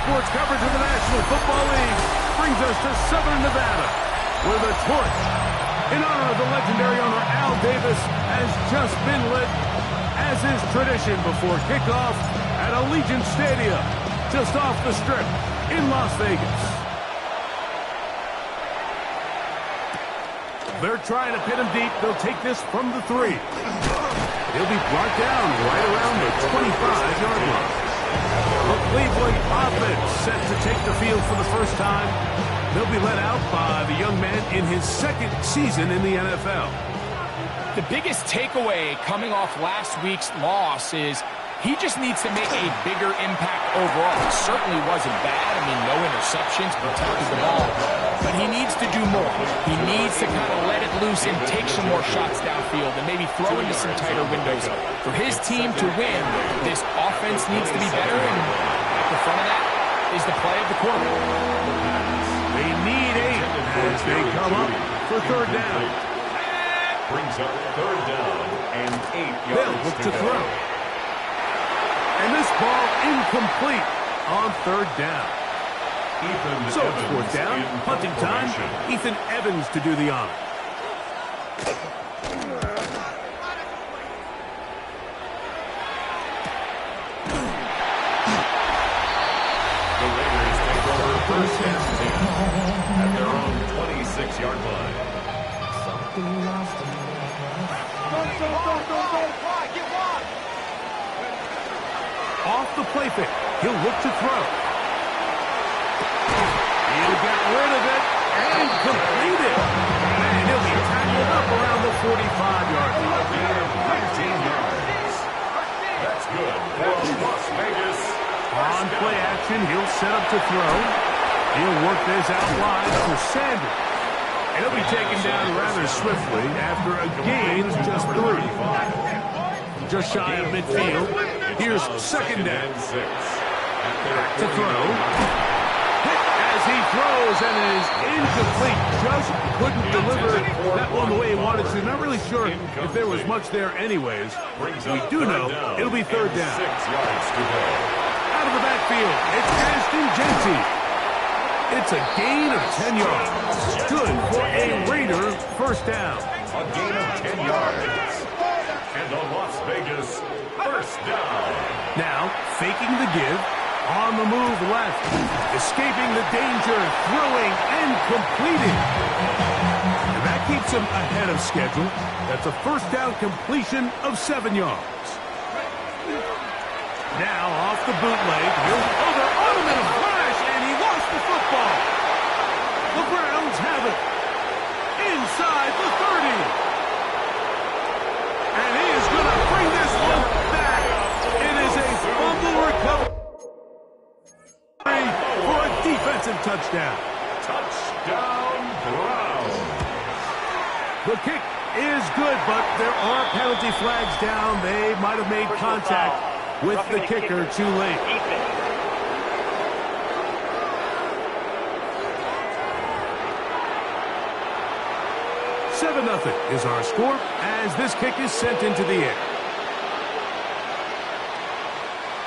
sports coverage of the National Football League brings us to Southern Nevada, where the torch, in honor of the legendary owner Al Davis, has just been lit, as is tradition before kickoff at Allegiant Stadium, just off the Strip in Las Vegas. They're trying to pin him deep. They'll take this from the 3. He'll be brought down right around the 25-yard line. The Cleveland offense set to take the field for the first time. They'll be led out by the young man in his second season in the NFL. The biggest takeaway coming off last week's loss is he just needs to make a bigger impact overall. It certainly wasn't bad. I mean, no interceptions, protected the ball. But he needs to do more. He needs to kind of let it loose and take some more shots downfield and maybe throw into some tighter windows. For his team to win, this offense needs to be better, and at the front of that is the play of the quarterback. They need 8 as they come up for third down. Brings up third down and 8 yards. They'll look to throw. And this ball incomplete on third down. So it's fourth down, punting time. Ethan Evans to do the honor. The Raiders take over first and 10 at their own 26-yard line. Off the play fake, he'll look to throw. He'll get rid of it and complete it. And he'll be tackled up around the 45-yard line. 19 yards. That's good for Las Vegas. On play action, he'll set up to throw. He'll work this out wide for Sanders. And he'll be taken down rather swiftly after a gain of just 3. Just shy of midfield. Here's second down. Back to throw. Hit as he throws, and it is incomplete. Just couldn't deliver that one the way he wanted to. Not really sure if there was much there anyways. We do know it'll be third down. 6 yards to go. Out of the backfield, it's Ashton Genty. It's a gain of 10 yards. Good for a Raider first down. A gain of 10 yards. And the Las Vegas first down. Now, faking the give, on the move left, escaping the danger, throwing and completing. And that keeps him ahead of schedule. That's a first down completion of 7 yards. Now, off the bootleg, they're on him in a flash, and he lost the football. The Browns have it inside the 30. And he is going to bring this one back. It is a fumble recovery for a defensive touchdown. Touchdown, Browns. The kick is good, but there are penalty flags down. They might have made contact with the kicker too late. 7-0 is our score as this kick is sent into the air.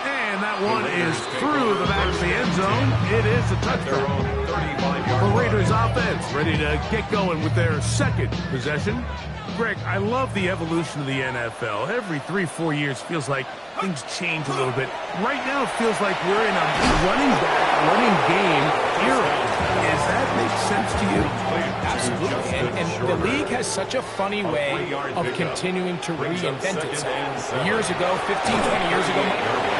And that one is through the back of the end zone. It is a touchdown. The Raiders offense ready to get going with their second possession. Greg, I love the evolution of the NFL. Every 3-4 years feels like things change a little bit. Right now it feels like we're in a running game era. Does that make sense to you? Absolutely. And the league has such a funny way of continuing to reinvent itself. Years ago, 15, 20 years ago,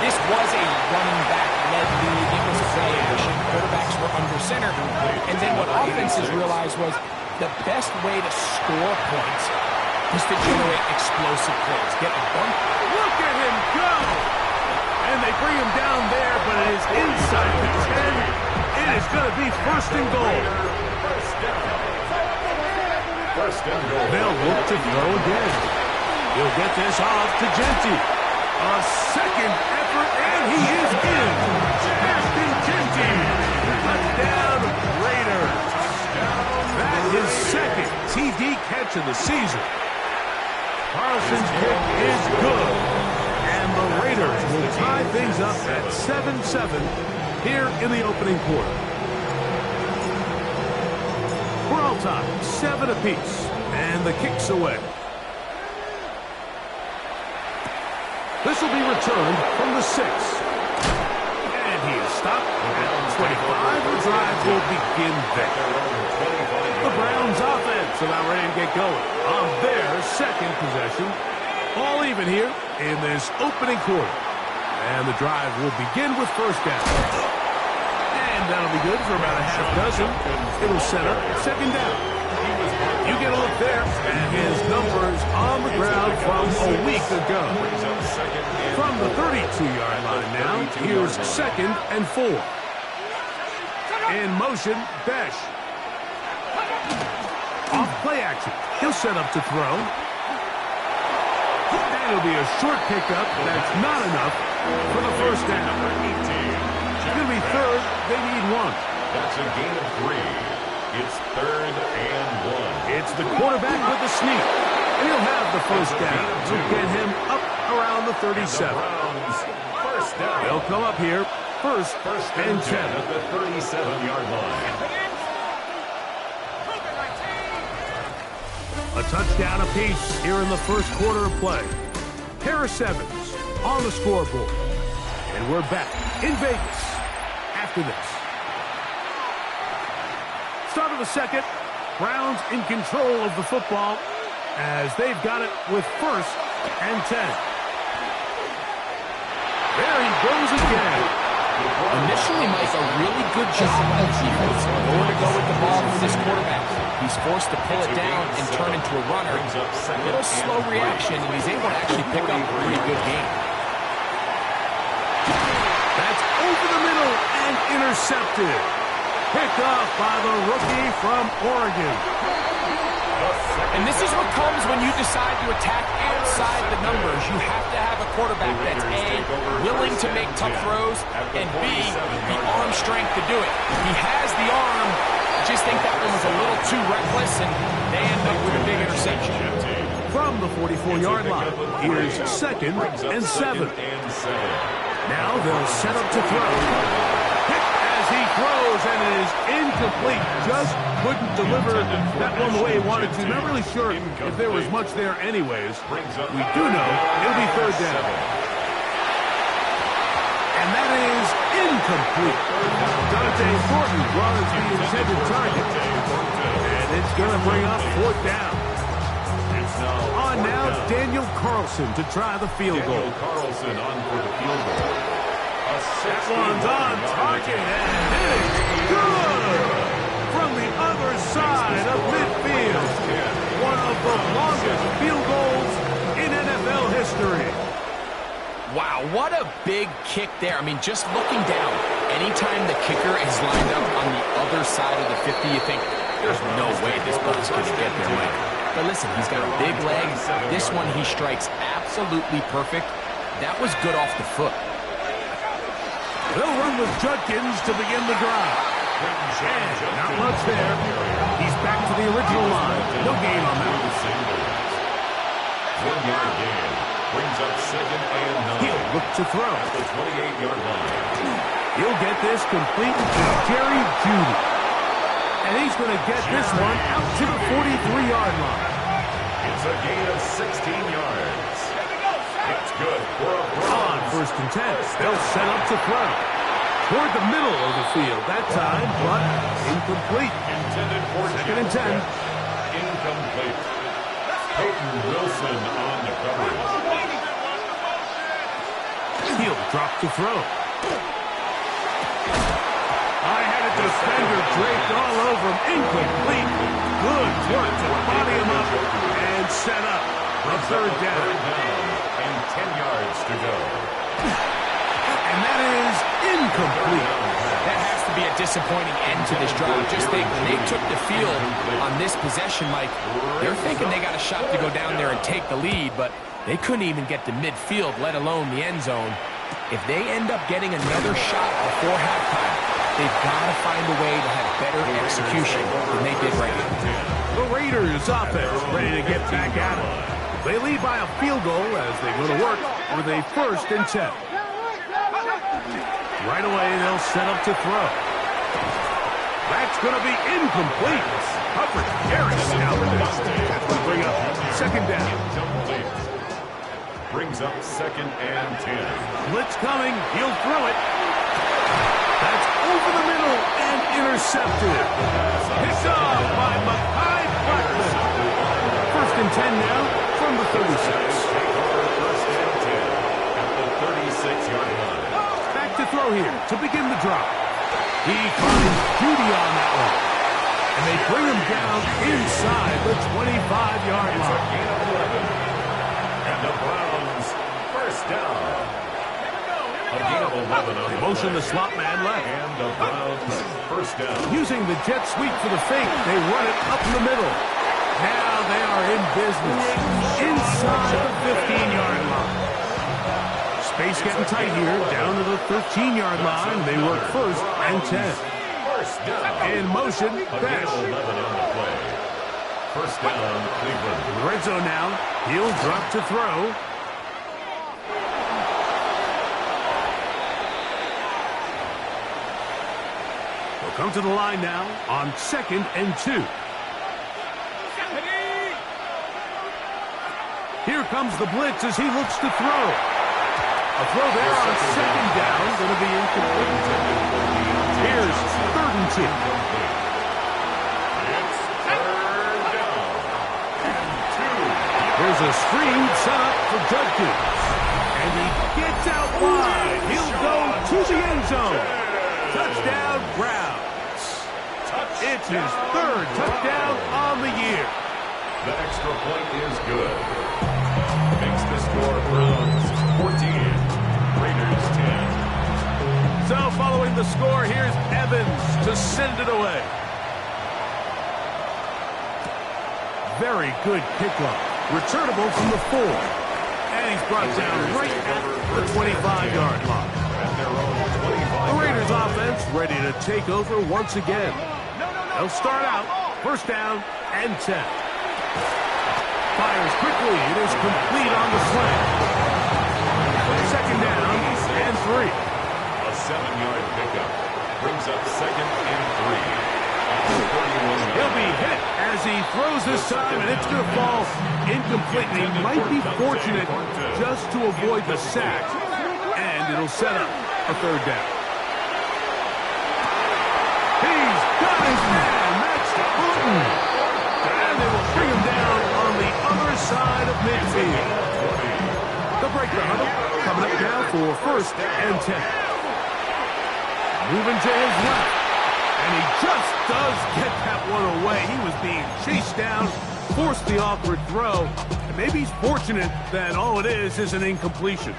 this was a running back-led league. It was a play action. Quarterbacks were under center. And then what offenses realized was the best way to score points is to generate explosive plays. Get a bump. Look at him go! And they bring him down there, but it is inside the 10. It is going to be first and goal. They'll look to throw again. He'll get this off to Genty. A second effort, and he is in. Ashton Genty. Touchdown, Raiders. That is second TD catch of the season. Carlson's kick is good. And the Raiders will tie things up at 7-7 here in the opening quarter. We're all tied, 7 apiece, and the kick's away. This will be returned from the 6. And he is stopped at 25. The drive will begin there. The Browns offense about ready to get going on their second possession. All even here in this opening quarter. And the drive will begin with first down. And that'll be good for about a half dozen. It'll set up second down. You get a look there at his numbers on the ground from a week ago. From the 32-yard line now, here's 2nd and 4. In motion, Besh. Off play action. He'll set up to throw. And it'll be a short pickup. That's not enough for the first down. It's going to be 3rd. They need 1. That's a gain of 3. It's 3rd and 1. It's the quarterback with the sneak. And he'll have the first down to get him up around the 37. First down. They'll come up here. First and 10 at the 37-yard line. A touchdown apiece here in the first quarter of play. Harris Evans on the scoreboard. And we're back in Vegas after this. Start of the second. Browns in control of the football as they've got it with 1st and 10. There he goes again. Initially, Mike, a really good job by the defense. Nowhere to go with the ball for this quarterback. He's forced to pull it down and turn into a runner. A little slow reaction, and he's able to actually pick up a pretty good game. That's over the middle and intercepted. Picked off by the rookie from Oregon. And this is what comes when you decide to attack outside the numbers. You have to have a quarterback that's A, willing to make tough throws, and B, the arm strength to do it. He has the arm. I just think that one was a little too reckless, and they end up with a big interception. From the 44-yard line, here's 2nd and 7. Now they'll set up to throw. He throws and it is incomplete. Just couldn't deliver that one the way he wanted to. Not really sure if there was much there anyways. We do know it'll be 3rd down. And that is incomplete. Dante Thornton was the intended target. And it's going to bring up 4th down. On now, Daniel Carlson to try the field goal. Daniel Carlson on for the field goal. That one's on target, and it's good! From the other side of midfield. One of the longest field goals in NFL history. Wow, what a big kick there. I mean, just looking down, anytime the kicker is lined up on the other side of the 50, you think, there's no way this ball's going to get there, Mike. But listen, he's got a big leg. This one he strikes absolutely perfect. That was good off the foot. They'll run with Judkins to begin the drive. And not much there. He's back to the original line. No gain on that. 1-yard gain. Brings up 2nd and 9. He'll look to throw. At the 28-yard line. He'll get this complete to Jerry Jeudy. And he's going to get this one out to the 43-yard line. It's a gain of 16 yards. It's good for a On 1st and 10. They'll set up to throw. Toward the middle of the field that time, but incomplete. Intended for 2nd and 10. Incomplete. Peyton Wilson on the coverage. He'll drop to throw. I had a defender draped all over him. Incomplete. Good work to body him up and set up. A 3rd down. And 10 yards to go. And that is incomplete. That has to be a disappointing end to this drive. Just think, when they took the field on this possession, Mike, they're thinking they got a shot to go down there and take the lead, but they couldn't even get to midfield, let alone the end zone. If they end up getting another shot before halftime, they've got to find a way to have better execution than they did right now. The Raiders offense ready to get back at it. They lead by a field goal as they go to work with a 1st and 10. Right away, they'll set up to throw. That's going to be incomplete. Coverage very stout. That's going to bring up second down. Brings up 2nd and 10. Blitz coming. He'll throw it. That's over the middle and intercepted. Picked off by Mekhi Blackman. 1st and 10 now from the 36. First and 10 at the 36-yard line. Back to throw here to begin the drive. He finds Judy on that one. And they bring him down inside the 25-yard It's a line. gain of 11. And the Browns, first down. A gain of 11 on They the motion the play. slot man left. And the Browns, first down. Using the jet sweep for the fake, they run it up in the middle. Now they are in business inside the 15-yard line. Space getting tight here, down to the 13-yard line. They work 1st and 10. First down. In motion, A gain dash. of 11 on the play. First down, Cleveland. Red zone now. He'll drop to throw. They'll come to the line now on 2nd and 2. Here comes the blitz as he looks to throw. A throw there on 2nd down, going to be incomplete. Here's 3rd and 2. It's 3rd down. And 2. There's a screen set up for Judkins. And he gets out wide. He'll go to the end zone. Touchdown, Browns. It's his 3rd touchdown on the year. The extra point is good. Makes the score Browns 14, Raiders 10. So following the score, here's Evans to send it away. Very good kickoff. Returnable from the 4. And he's brought down right at the 25-yard line. At their own 25. The Raiders offense ready to take over once again. They'll start out 1st down and 10. Fires quickly. It is complete on the slant. 2nd down and 3. A 7-yard pickup. Brings up 2nd and 3. He'll be hit as he throws this time, and it's going to fall incomplete. He might be fortunate just to avoid the sack, and it'll set up a 3rd down. He's got his man. That's Booten. And they will bring him down on the other side of midfield. The break the huddle coming up now for 1st and 10. Moving to his left. And he just does get that one away. He was being chased down, forced the awkward throw. And maybe he's fortunate that all it is an incompletion.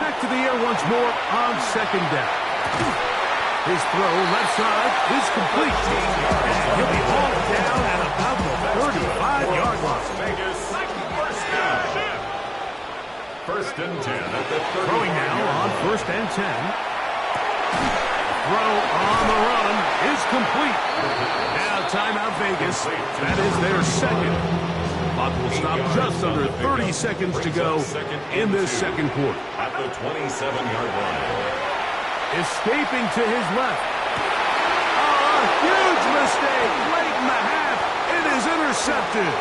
Back to the air once more on 2nd down. His throw left side is complete. And he'll be hauled down at about the 35-yard line. Vegas, first down. 1st and 10 at the 30. Throwing now on 1st and 10. Throw on the run is complete. Now timeout Vegas. That is their 2nd. Clock will stop just under 30 seconds to go in this 2nd quarter. At the 27-yard line. Escaping to his left. Oh, a huge mistake late in the half. It is intercepted.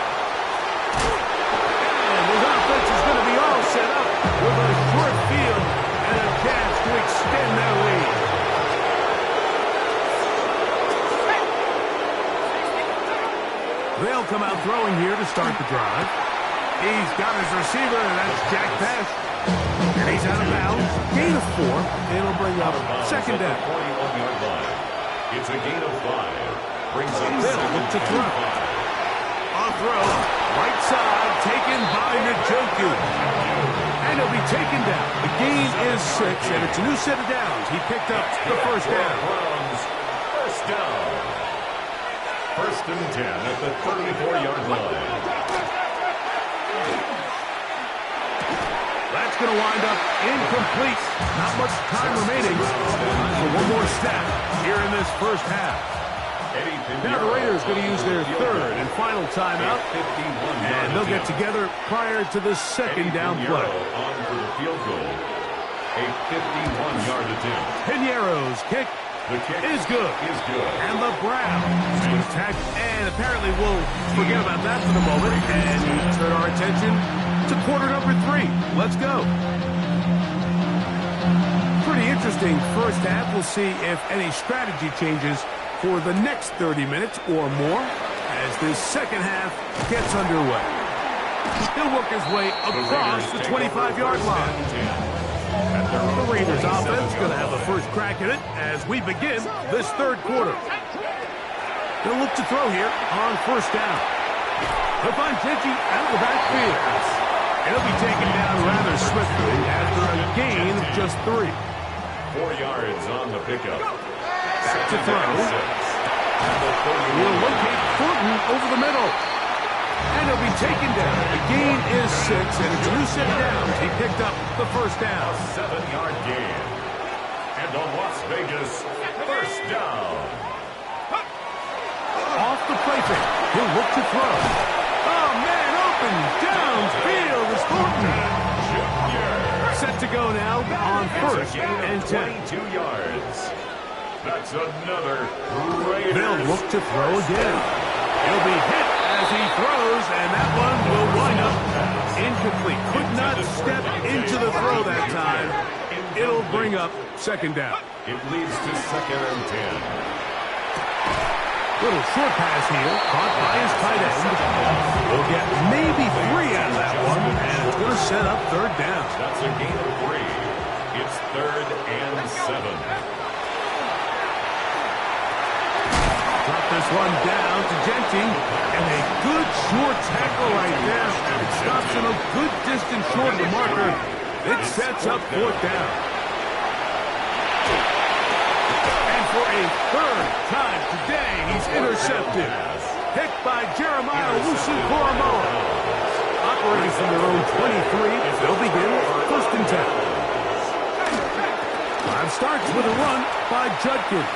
And his offense is going to be all set up with a short field and a chance to extend their lead. They'll come out throwing here to start the drive. He's got his receiver, and that's Jack Pash. And he's out of bounds. Gain of 4. It'll bring up 2nd down. 41-yard line. It's a gain of 5. Brings up They'll look to throw. On throw, right side, taken by Njoku. And he'll be taken down. The gain is 6, and it's a new set of downs. He picked up the 1st down. Browns, first down. 1st and 10 at the 34-yard line. That's going to wind up incomplete. Not much time remaining. Time for one more snap here in this 1st half. Now the Raiders going to use their 3rd and final timeout. And they'll get together prior to the 2nd down play. On for the field goal. A 51-yard attempt. Piniero's kick The kick is good. And the Browns attack. And apparently we'll forget about that for the moment and turn our attention to quarter number 3. Let's go. Pretty interesting first half. We'll see if any strategy changes for the next 30 minutes or more as this second half gets underway. He'll work his way across the 25-yard line. The Raiders offense going to have the first crack at it as we begin this third quarter. They'll look to throw here on first down. They'll find Gentry out of the backfield. It'll be taken down rather swiftly after a gain of just 3. 4 yards on the pickup. Back to throw. He'll locate Thornton over the middle. And he'll be taken down. The gain is 6, and it's 2 set down. He picked up the first down. A 7-yard gain. And a Las Vegas first down. Off the play fake. He'll look to throw. Oh, man, open downfield is Thornton. Set to go now on first and 10. 22 yards. That's another Raiders. They'll look to throw again. He'll be hit as he throws, and that one will wind up incomplete. Could not step into the throw that time. It'll bring up second down. It leads to second and 10. Little short pass here, caught by his tight end. We'll get maybe 3 out of that one, and it's going to set up third down. That's a gain of 3. It's third and 7. Drop this one down to Gentry, and a good short tackle right there. It stops him a good distance short of the marker. It sets up fourth down. And for a third time today, he's intercepted. Hit by Jeremiah Wusu-Koromoa. Operating from their own 23, they'll begin first and 10. Drive starts with a run by Judkins.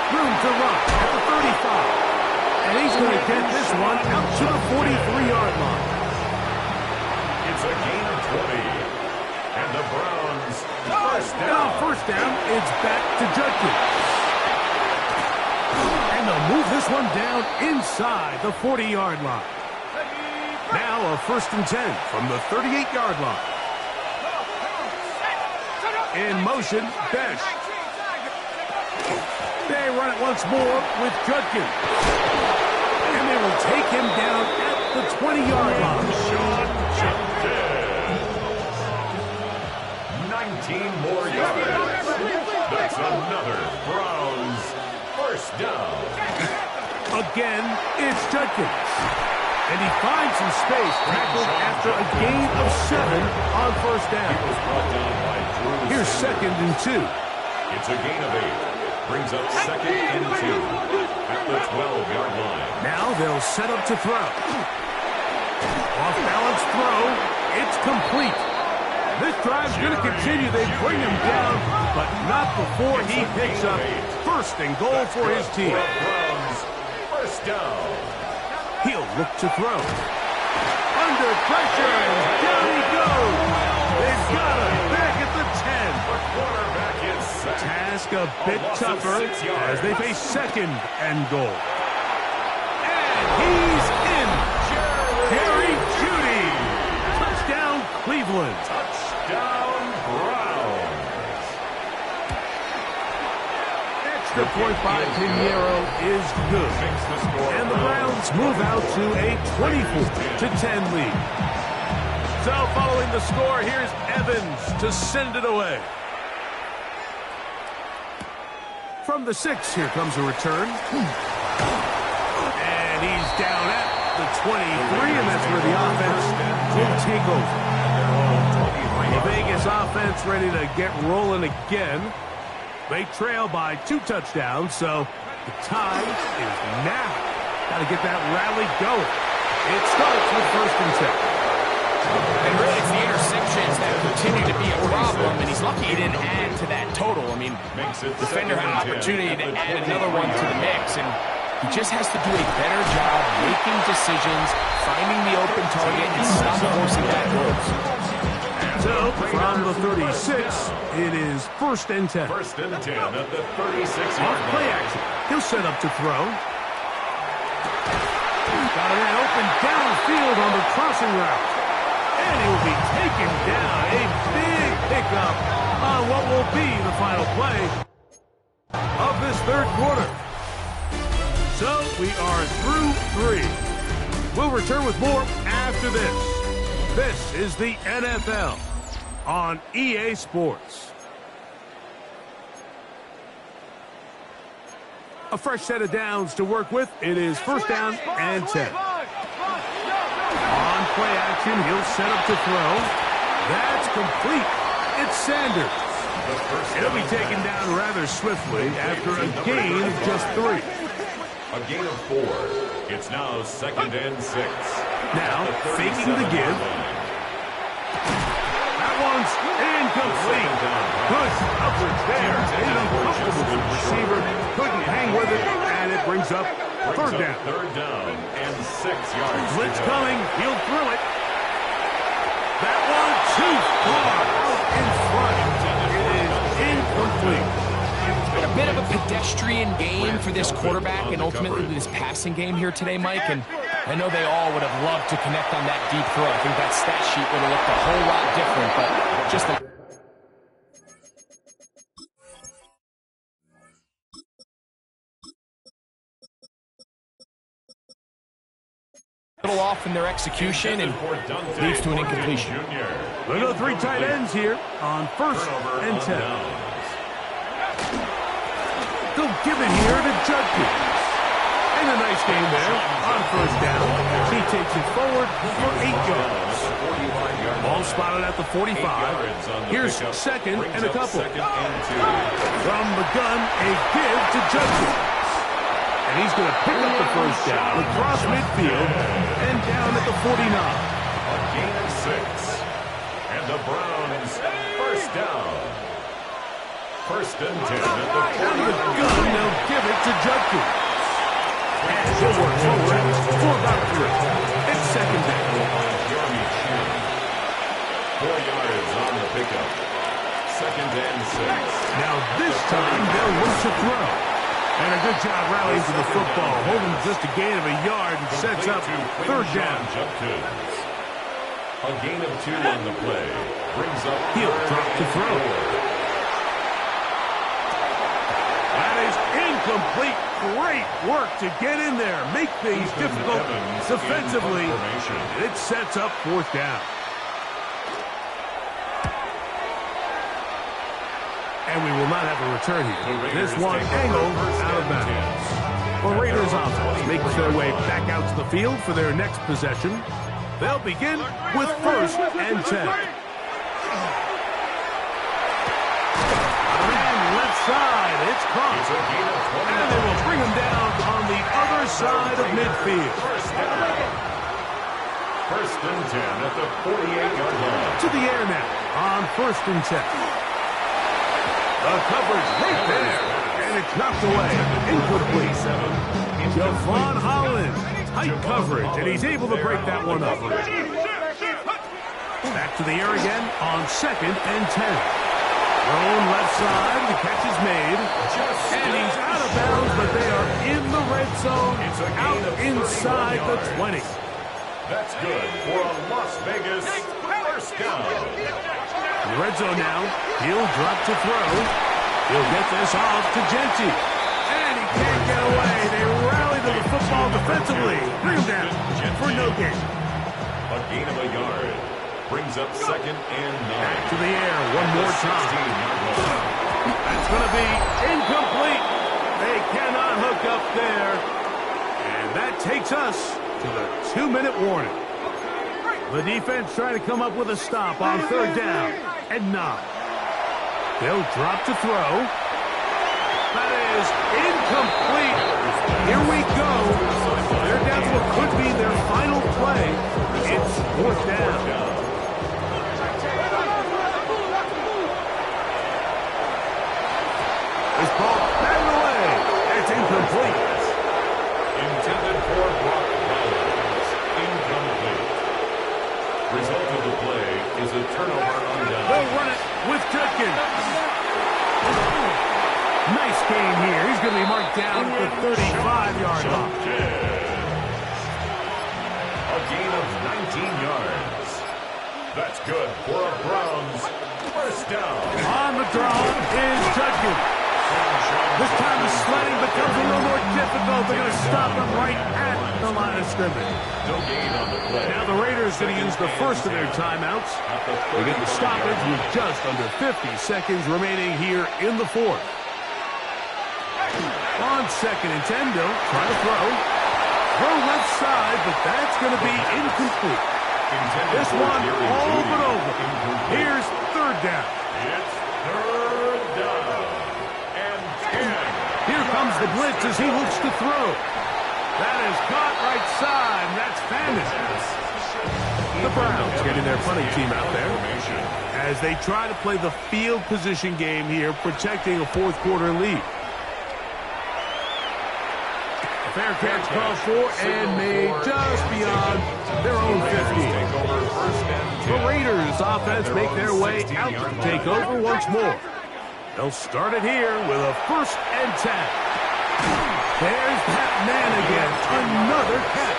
Room to run at the 35. And he's going to get this one out to the 43-yard line. It's a gain of 20. And the Browns first down. Now first down, it's back to Judkins. And they'll move this one down inside the 40-yard line. Now a first and 10 from the 38-yard line. In motion, Besh. They run it once more with Judkins. And they will take him down at the 20-yard line. Sean Judkins. 19 more yards. That's another Browns first down. Again, it's Judkins. And he finds some space, tackled after a gain of 7 on first down. He was brought down by Drew. Here's second and 2. It's a gain of 8. Brings up second and 2 at the 12-yard line. Now they'll set up to throw. Off-balance throw. It's complete. This drive's going to continue. They bring him down, but not before he picks up first and goal for his team. Browns first down. He'll look to throw. Under pressure, and down he goes. They've got him back at the 10. The quarterback is sacked. Task a bit tougher as they face second and goal. And he's in. Jerry Jeudy. Touchdown, Cleveland. Touchdown, Browns. Extra point by Pinheiro is good. Makes the score. And the Browns move out to a 24-10 lead. So following the score, here's Evans to send it away. From the 6, here comes a return. And he's down at the 23, and that's where the offense will take over. The Vegas offense ready to get rolling again. They trail by 2 touchdowns, so the time is now. Got to get that rally going. It starts with first and 10. And really, it's the interceptions that continue to be a problem, and he's lucky he didn't add to that total. I mean, defender had an opportunity to add another one to the mix, and he just has to do a better job making decisions, finding the open target, and stop forcing bad goals. And So, from the 36, it is 1st and 10. 1st and 10 at the 36-yard line. Play action. He'll set up to throw. Got a man open downfield on the crossing route. And he will be taken down. A big pickup on what will be the final play of this 3rd quarter. So, we are through 3. We'll return with more after this. This is the NFL on EA Sports. A fresh set of downs to work with. It is 1st down and 10. On play action, he'll set up to throw. That's complete. It's Sanders. He'll be taken down rather swiftly after a gain of just 3. A gain of 4. It's now 2nd and 6. Now, faking the give. That one's incomplete. Good coverage there. Uncomfortable with the receiver. Couldn't hang with it, and it brings up 3rd down. 3rd down and 6 yards. Blitz coming. He'll throw it. That one too far in front. It is incomplete. A bit of a pedestrian game for this quarterback and ultimately this passing game here today, Mike. And I know they all would have loved to connect on that deep throw. I think that stat sheet would have looked a whole lot different, but just a little off in their execution and leads to an incompletion. We'll go 3 tight ends here on 1st and 10. They'll give it here to Judkins. And a nice game there on 1st down. He takes it forward for 8 yards. Ball spotted at the 45. Here's 2nd and a couple. From the gun, a give to Judkins. And he's going to pick up the 1st down across midfield and down at the 49. A gain of 6. And the Browns 1st down. 1st and 10 at the 40. And the gun, they'll give it to Judkins. And he'll work forward for about 3. It's 2nd down. 4 yards on the pickup. 2nd and 6. Now this time they'll look to throw. And a good job rallying to the football, holding just a gain of a yard and sets up 3rd down. A gain of 2 on the play. Brings up He'll drop to throw. That is incomplete. Great work to get in there. Make things difficult defensively. And it sets up 4th down. And we will not have a return here. This one angled out of bounds. The Raiders offense makes their way back out to the field for their next possession. They'll begin with 1st and 10. And left side, it's caught. And they will bring him down on the other side of midfield. 1st and 10 at the 48-yard line. To the air now on 1st and 10. The coverage right there, and it's knocked away. Incomplete. Javon Holland, tight coverage, and he's able to break that one up. Back to the air again on 2nd and 10. Thrown left side, the catch is made, and he's out of bounds, but they are in the red zone, out inside the 20. That's good for a Las Vegas 1st down. In the red zone now, he'll drop to throw. He'll get this off to Genty. And he can't get away. They rally to the football defensively. Bring him down for no gain. A gain of a yard. Brings up 2nd and 9. Back to the air one more time. That's going to be incomplete. They cannot hook up there. And that takes us to the 2-minute warning. The defense trying to come up with a stop on 3rd down and 9. They'll drop to throw. That is incomplete. Here we go. They're down to what could be their final play. It's 4th down. This ball batted away. It's incomplete. Intended for Brock Bowers. Incomplete. Result of the play, is a turnover on down. They'll run it with Judkins. Nice gain here. He's going to be marked down at the 35-yard line. A gain of 19 yards. That's good for a Browns first down. On the draw is Judkins. This time the sledding becomes a little more difficult. They're going to stop him right at the line of scrimmage. No gain on the play. Now the Raiders going to use the first of their timeouts. They get the stoppage with just under 50 seconds remaining here in the fourth. On 2nd and 10, Bill, try to throw. Throw left side, but that's going to be incomplete. This one all but over. Here's 3rd down. It's 3rd down. And 10. Here comes the blitz as he looks to throw. That is caught right side. That's Fandon. The Browns getting their punting team out there as they try to play the field position game here, protecting a fourth-quarter lead. Fair catch called for and made just beyond their own 50. The Raiders offense make their way out to take over once more. They'll start it here with a 1st and 10. There's that man again. Another catch.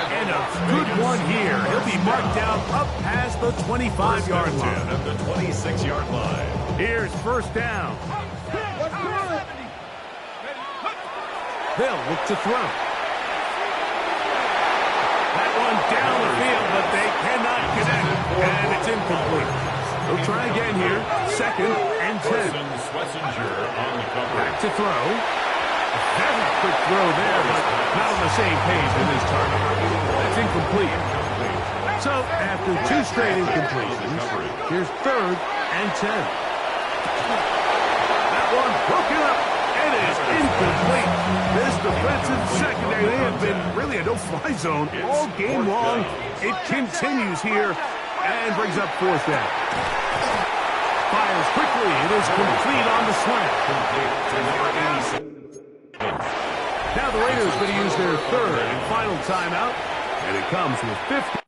And a good one here. He'll be marked down up past the 25-yard line. At the 26-yard line. Here's 1st down. They'll look to throw. That one down the field, but they cannot connect. And it's incomplete. They'll try again here. 2nd and 10. Back to throw. Very quick throw there, but not on the same page with his target. That's incomplete. So, after 2 straight incompletions, here's 3rd and 10. That one broken up. It is incomplete. This defensive secondary, they have been really a no-fly zone all game long. It continues here and brings up 4th down. Fires quickly. It is complete on the slant. Now the Raiders going to use their 3rd and final timeout, and it comes with 50.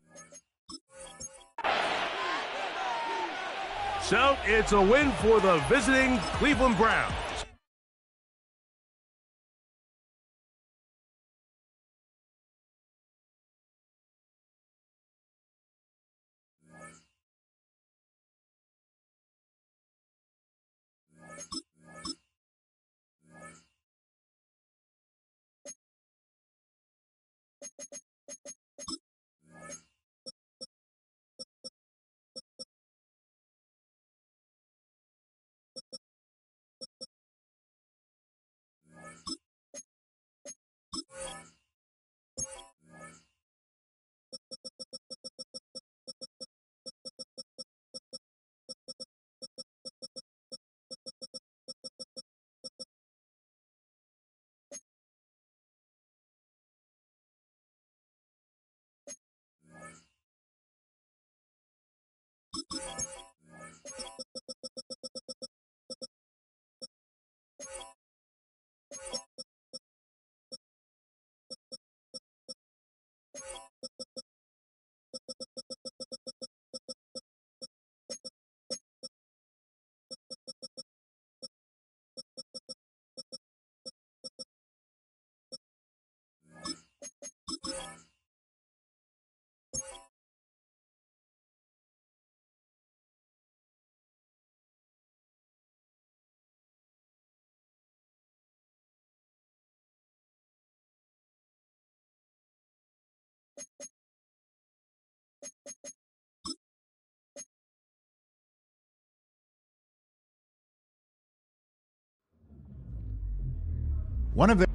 So it's a win for the visiting Cleveland Browns. One of the